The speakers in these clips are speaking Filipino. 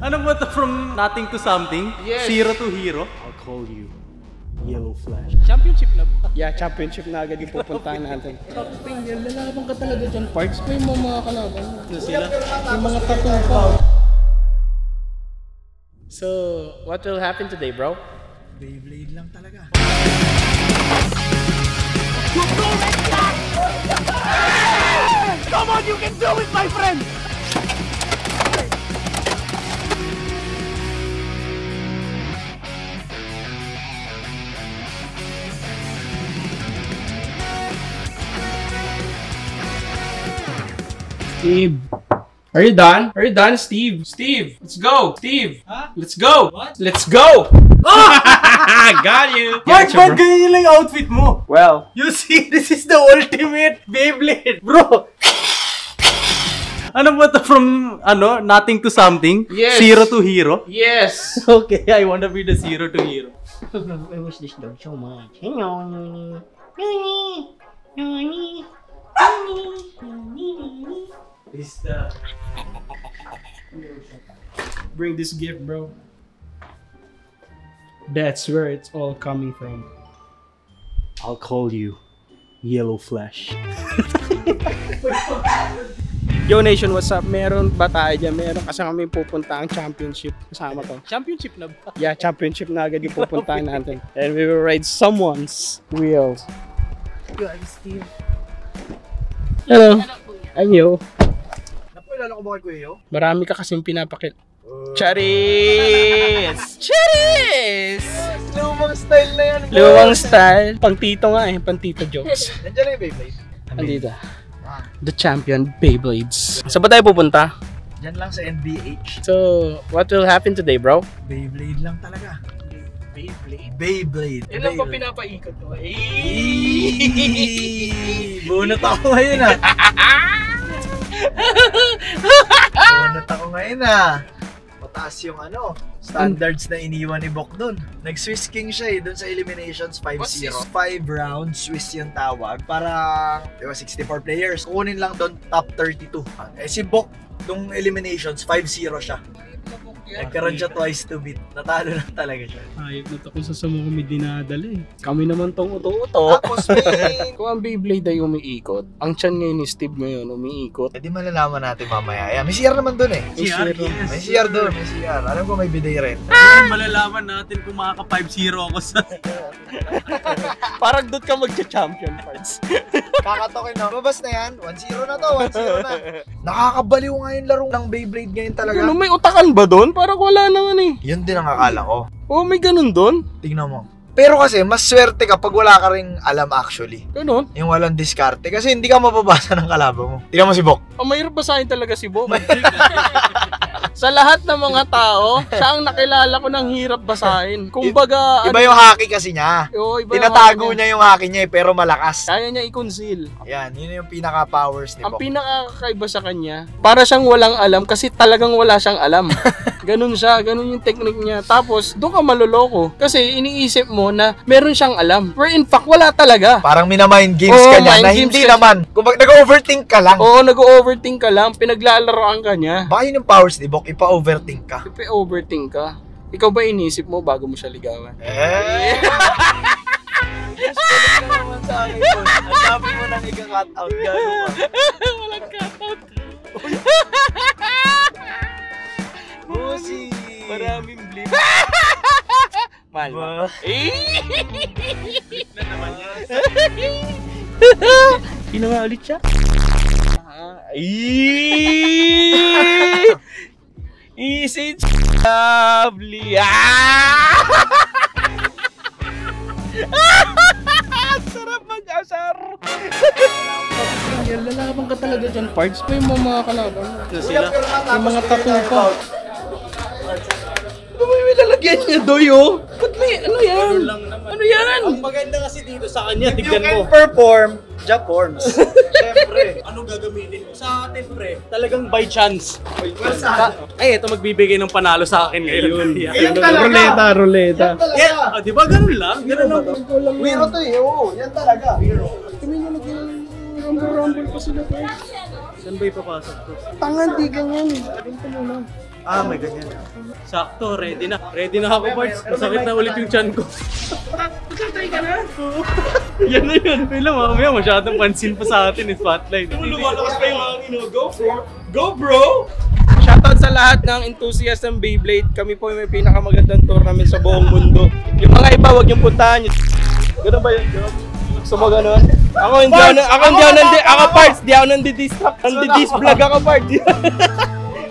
Ano ba ito? From nothing to something? Yes. Zero to hero? I'll call you Yellow Flash. Championship na ba? Yeah, championship na agad yung pupuntahan natin. Yan, lalaban ka talaga dyan, Parks. Pa yung mga kalaban mo. Ano sila? Yung mga tattoo pa. So, what will happen today, bro? Beyblade lang talaga. Come on, you can do it, my friend! Steve, are you done? Are you done, Steve? Steve, let's go. Steve, huh? Let's go. What? Let's go. Got you. Mark, ba't ganyan lang yung outfit mo? Well, You see, this is the ultimate Beyblade, bro. Ano ba ito? From nothing to something? Yes. Zero to hero? yes. Okay, I wanna be the zero to hero. I wish this dog so much. Bring this gift, bro. That's where it's all coming from. I'll call you Yellow Flash. Yo Nation, what's up? Meron ba tayo dyan? Meron kasi kami pupunta ang championship. Kasama to. Championship na ba? Yeah, championship na agad yung pupuntahan natin. And we will ride someone's wheels. Yo, I'm Steve. Hello. I'm Yo. Napalala ko ba kay Kuya Yo? Marami ka kasing pinapakit. Charis! Charis! Lumang style na yan. Luwang style. Pang tito nga eh. Pang tito jokes. Nandiyan na yung Beyblade. Andito. The champion Beyblades. Saan ba tayo pupunta? Diyan lang sa NBH. So, what will happen today, bro? Beyblade lang talaga. Beyblade? Beyblade. Ilan ba pinapaikot mo? Bunot ako ngayon ah. Bunot ako ngayon ah. Mataas yung standards na iniwan ni Bok dun. Nag-Swiss King siya dun sa eliminations 5-0. 5 rounds, Swiss yung tawag. Parang, 64 players. Kukunin lang dun top 32. Si Bok, nung eliminations, 5-0 siya. Nagkaroon siya twice to beat. Natalo lang talaga siya. Ayop na to kung sa mo kami dinadala eh. Kami naman tong uto-uto. Tapos may... Kung ang Beyblade ay umiikot, ang tiyan ngayon ni Steve ngayon umiikot. Di malalaman natin mamaya. Ayan, may CR naman dun eh. CR, May CR dun, may CR. Alam ko may bidet rin. Malalaman natin kung makaka 5-0 ako sa... Parang doon ka magcha-champion parts. Kakatokin na. Babas na yan. 1-0 na to, 1-0 na. Nakakabaliw nga yung laro ng Beyblade ngayon talaga. Ano, may utakan ba doon? Parang wala naman eh. Yun din ang akala ko. Oh, may ganun doon? Tingnan mo. Pero kasi, mas swerte ka pag wala ka ring alam actually. Ganun? Yung walang diskarte. Kasi hindi ka mababasa ng kalaban mo. Tingnan mo si Bok. Ang mahirap basahin talaga si Bo. Sa lahat ng mga tao, siya ang nakilala ko ng hirap basahin. Kumbaga, Iba yung haki kasi niya. Iba Tinatago niya yung haki niya pero malakas. Kaya niya i-conceal. Yan, yun yung pinaka-powers ni Ang Bok. pinakakaiba sa kanya, para siyang walang alam kasi talagang wala siyang alam. Ganun siya, ganun yung technique niya. Tapos, doon ka maloloko. Kasi iniisip mo na meron siyang alam. Where in fact, wala talaga. Parang minamind games ka niya na hindi naman. Kung nag-overthink ka lang. Oo, nag-overthink ka lang. Pinaglalaroan ka niya. Baka yun yung powers ni Bok, ipa-overthink ka. Ipa-overthink ka. Ikaw ba inisip mo bago mo siya ligawan? Yes, balik na naman sa akin po. Ang sabi mo nang ika-cut out. Gano'n ka. Walang cut out. Busi. Maraming blip. Mahal ba? Na naman yan. Sino nga ulit siya? Easy lovely. Sarap mag-asar. Yan, lalaban ka talaga dyan, Parts. Pa yung mga kalaban. Ano sila? Yung mga tattoo pa. Ano ba yung nilalagyan niya, Doyo? Ba't may, ano yan? Ano yan? Ang maganda kasi dito sa kanya, You tignan mo. can perform, job forms. Siyempre. Anong gagamitin mo? Sa atin, pre, talagang by chance. Saan? Ay, ito magbibigay ng panalo sa akin ngayon. Yan talaga. Ruleta. Yeah, di ba ganun lang? Ganun lang. Wiro to eh, oo. Yan talaga. Kami nyo rumble pa sila, Parts. Saan ba ipapasok to? Tanga, di ganyan. Ganito muna. Ah, may ganyan. Sakto, ready na. Ready na ako, Pards. Masakit na ulit yung chan ko. Magtatry ka na? Yan na yan. Wait lang, mamaya masyadong pansin pa sa atin yung spotlight. Lumalakas pa yung hangin, Go bro! Shoutout sa lahat ng enthusiast ng Beyblade. Kami po may pinakamagandang tournament sa buong mundo. Yung mga iba, wag niyong puntahan. Ganun ba yun, Job? Gusto mo ganun? Ako hindi ako Parts, di ako nandi-distract. Nandi-dis-vlog ako, Parts.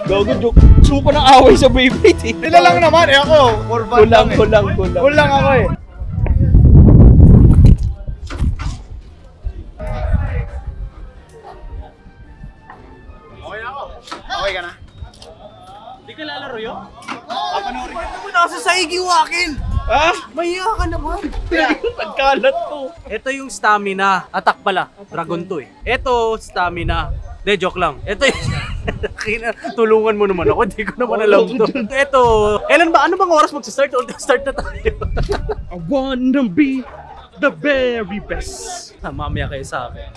Gago, joke. Gusto ko ng away sa Beyblade eh. Sila lang naman, eh ako. For fun lang eh. Kulang ako eh. Okay ka na? Hindi ka lalaro yun? Papanoorin ka naman nasa saig yung akin! Ha? Mahiya ka naman! Pagkalat to. Ito yung stamina. Attack pala. Dragon to eh. Ito, stamina. De, joke lang. Ito yung... Tulungan mo naman ako. Hindi ko naman alam to. Ito. Kailan ba? Ano bang oras mag-start? Start na tayo. I wanna be the very best. Mamaya kayo sa akin.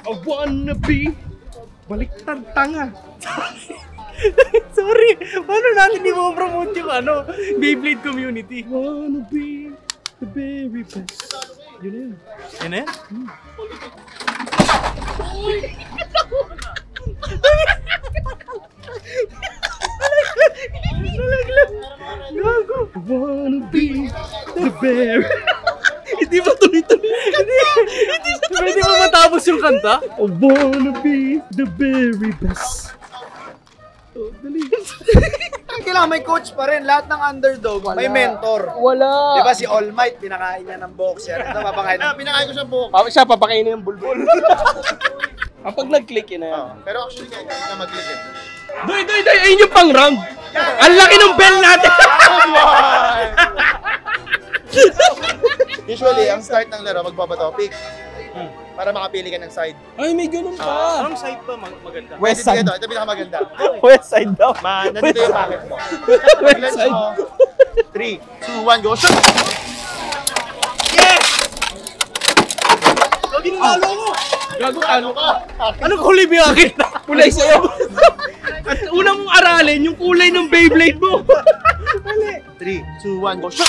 I wanna be baliktad tanga. Sorry. Paano natin di mo promote yung Beyblade community? I wanna be the very best. Yun na yun. Yan na yan? Gago. I wanna be the very... Hindi ba tuloy-tuloy? Hindi pwede mo matapos yung kanta? I wanna be the very best. Oh, dali. Kailangan may coach pa rin. Lahat ng underdog, may mentor. Wala. Diba si All Might, pinakain niya ng boxer. Ito, papakain na. Pinakain ko siya box. Siya papakainin ng bulbul. Kapag nag-click yun na yan. Pero actually, kaya na mag-click eh. Doy! Ayun yung pang round! Ang laki ng bell natin! Usually, ang start ng laro, magbabato, pick. Para makapili ka ng side. Ay, may ganun pa! Anong side pa maganda? West side. Ito pinakamaganda. West side daw. Nandito yung packet mo. West side. 3, 2, 1, go, shoot! Ginalo ko! Gago, talo ka. Anong kulay mo yung akin? Kulay sa'yo. At una mong aralin yung kulay ng Beyblade mo. 3, 2, 1, go, shoot!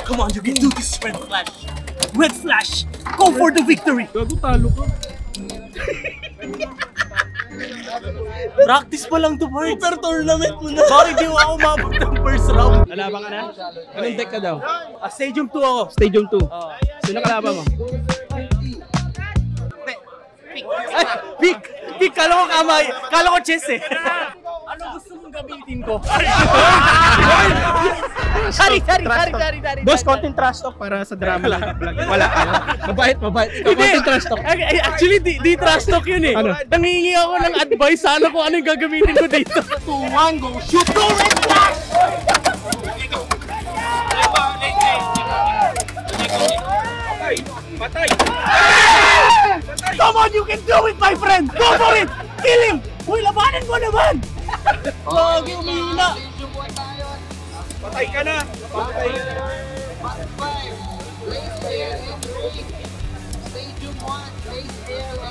Come on, you can do this, Red Flash! Red Flash! Go for the victory! Gago, talo ka. Practice pa lang to, Pards. Super tournament mo na. Bakit di mo ako mabot ng first round? Kalaban ka na? Anong deck ka daw? Stadium 2 ako. Stadium 2. Sino kalaban mo? Ay, pick! Pick! Kala ko kamay. Kala ko chess eh. Ano gusto mong gamitin ko? Sorry. Boss, content trash talk para sa drama lang. Wala. Mabait. Ikaw, content trash talk. Actually, di trash talk yun eh. Ano? Nangingi ako ng advice sana kung ano yung gagamitin ko dito. 2, 1, go, shoot! Go, Red Flash! Patay! Come on, you can do it, my friend! Go for it! Kill him! Uy, labanan mo naman! Lagi umihina! Patay ka na! Patay!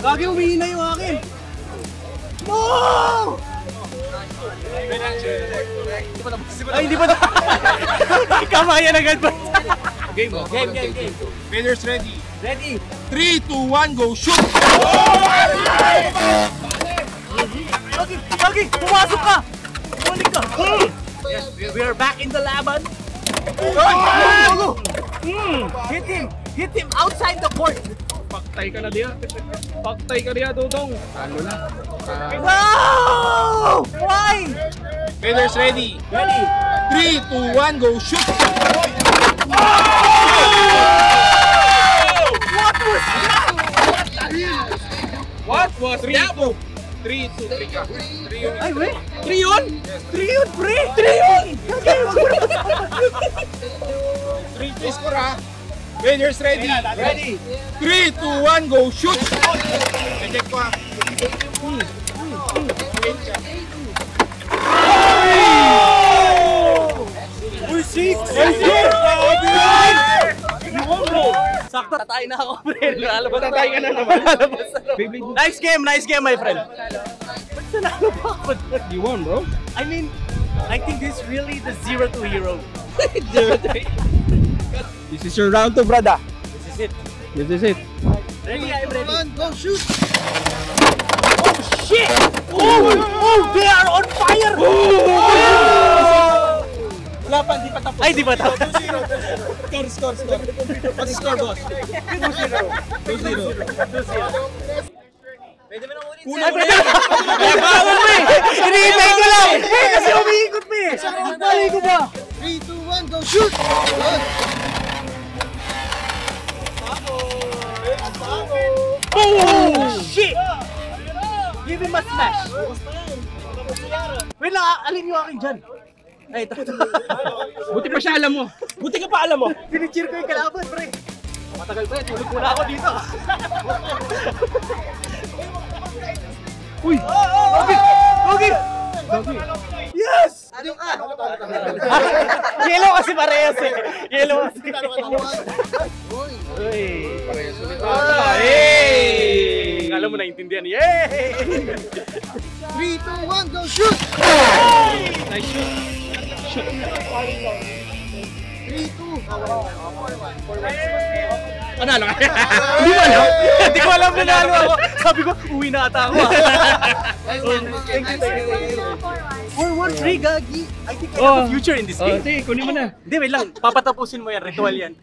Lagi umihina yung akin! No! Ay, hindi pa na... Kamayan agad ba? Game. Players ready. Ready? 3, 2, 1, go, shoot! Lagi! Pumasok ka! Bumalik ka! Yes, we are back in the laban! Go! Hit him outside the court! Paktay ka na diya. Paktay ka diya, Dudong. Talo na. No! Why? Players ready. Ready? 3, 2, 1, go, shoot! What was that? 3, 2, 3 ka. 3 yun. Ay, wait! 3 yun? 3 yun, pre! 3 yun! 3 to score ha. Players ready. Ready? 3, 2, 1, go, shoot! Check ko ha. Uy, 6! Sakto Tatay na ako, pre. Lalabas na Tatay ka na naman. Nice game, my friend. Ba't nanalo pa ako doon? You won, bro. I mean, I think this is really the 0-2 hero. This is your round 2, brother. This is it. This is it. Ready, I'm ready. Go shoot! Oh, shit! Oh, they are on fire! Wala pa, hindi pa tapos. Ay, di ba tapos? Score. What's the score, boss? 2-0. Pwede mo na ulit. Bawal mo eh! Hinihintay ko lang! Kasi umiikot mo eh! Mali ko ba? 3, 2, 1, go shoot! Good! Oh, shit! Give him a smash! Wait lang, alin yung akin dyan? Ay, ito. Buti pa siya alam mo. Buti ka pa alam mo. Pinicheer ko yung kalaban, pre. Matagal pa yan, tulog muna ako dito. Uy! Okay! Yes! Ano ka? Yellow kasi parehas eh. Yellow kasi. Uy! Parehas ulit. Hey! Kala mo naintindihan. Yay! 3, 2, 1, go shoot! Nice shoot. 3, 2, Panalo ka. Hindi mo alam? Hindi ko alam na nalo ako. Sabi ko, uwi na ata ako. Thank you. 4-1-3, Gagi. I think I have a future in this game. Sige, kunin mo na. Hindi, wait lang. Papatapusin mo yan. Ritual yan.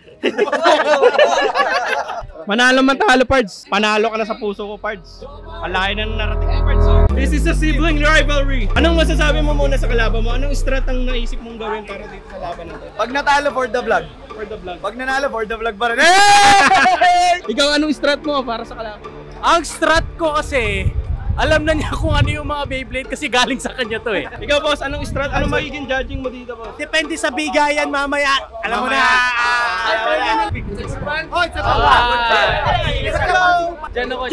Manalo man talo, Pards. Panalo ka na sa puso ko, Pards. Palaki na narating ko, Pards. This is a sibling rivalry. Anong masasabi mo muna sa kalaban mo? Anong strat ang naisip mong gawin para dito sa laban na to? Pag natalo for the vlog. For the vlog. Pag nanalo for the vlog pa rin. Ikaw, anong strat mo para sa kalaban? Ang strat ko kasi, alam na niya kung ano yung mga Beyblade kasi galing sa kanya to eh. Ikaw, boss, anong strat? Anong magiging judging mo dito, boss? Depende sa bigayan mamaya. Alam mo na. Hoy, sa Let's go! Diyan ako.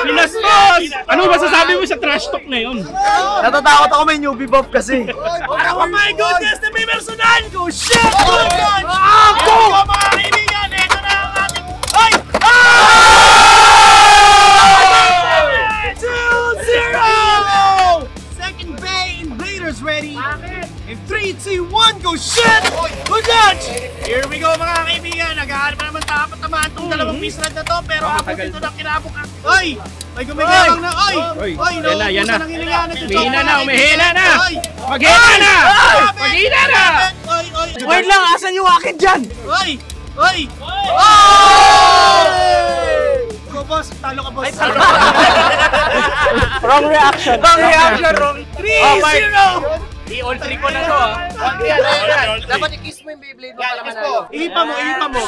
Pinastos! Ano masasabi mo sa trash talk na yun? Natatakot ako, may newbie buff kasi. Oh my goodness! Na may personal ko! Shit! Oh God! Ako! Mga kaibigan! Ito na ang ating... Ay! 2-0! Second Bay Invaders ready! In 3, 2, 1, go shit! Good dodge! Here we go mga kaibigan! Naghahanap na naman tapat-tamaan itong dalawang misrad na to pero ako dito na kinabok ang... Ay! May gumigabang na! Ay! Ay! Yan na. Nauubusan ng hilinganan dito. Umihina na! Ay! Maghina na! Maghina na! Ay! Ay! Wait lang! Asan yung akin dyan? Ay! Ay! Go boss! Talo ka boss! Wrong reaction! Wrong! 3-0! I-all 3 ko na to ah. Dapat i-kiss mo yung Beyblade mo para manalo. Ipa mo!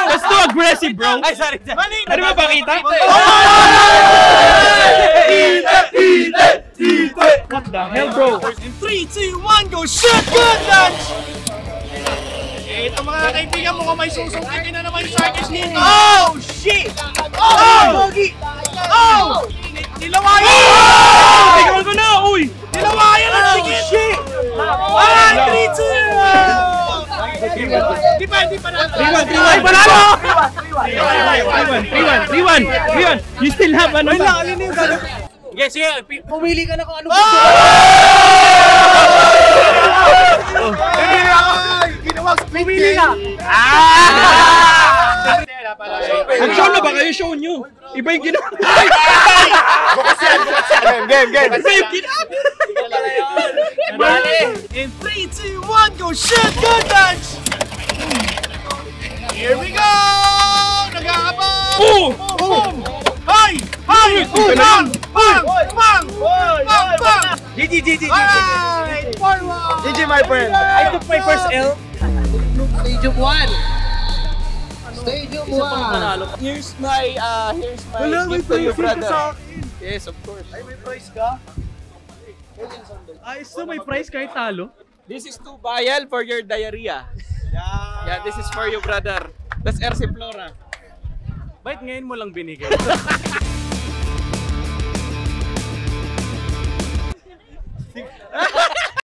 That's too aggressive, bro! Ay, sorry. Mali! Ano ba pakita? What the hell, bro? In 3, 2, 1, go shoot! Good dodge! Ito mga kaibigan mo kung may susungkitin na naman yung Sharkies dito. Oh! Shit! Oh! Oh! Nilawayan! Ikaw ko na! Uy! Nilawayan ang sikit! Shit! 1, 3, 2! Di pa na. 3-1! Panalo! 3-1! You still have ano Wait pa? lang, alin na yung gano'n? Sige, pumili ka na kung ano gusto mo. Pumili ka! Mag-show na ba kayo? Show nyo! Iba yung ginawa! Game! Iba yung ginawa! In 3, 2, 1, go shoot! Good dodge! Here we go! Nagkakabang! Oh! Hay! Bang! GG! Alright! Forward! GG my friend. I took my first L. Stadium 1. Stadium 1. Here's my gift to your brother. Yes, of course. Ay, may price ka? Ayos na may price kahit talo. This is 2 vial for your diarrhea. Yeah, this is for your brother. That's RC Flora. Bakit ngayon mo lang binigay?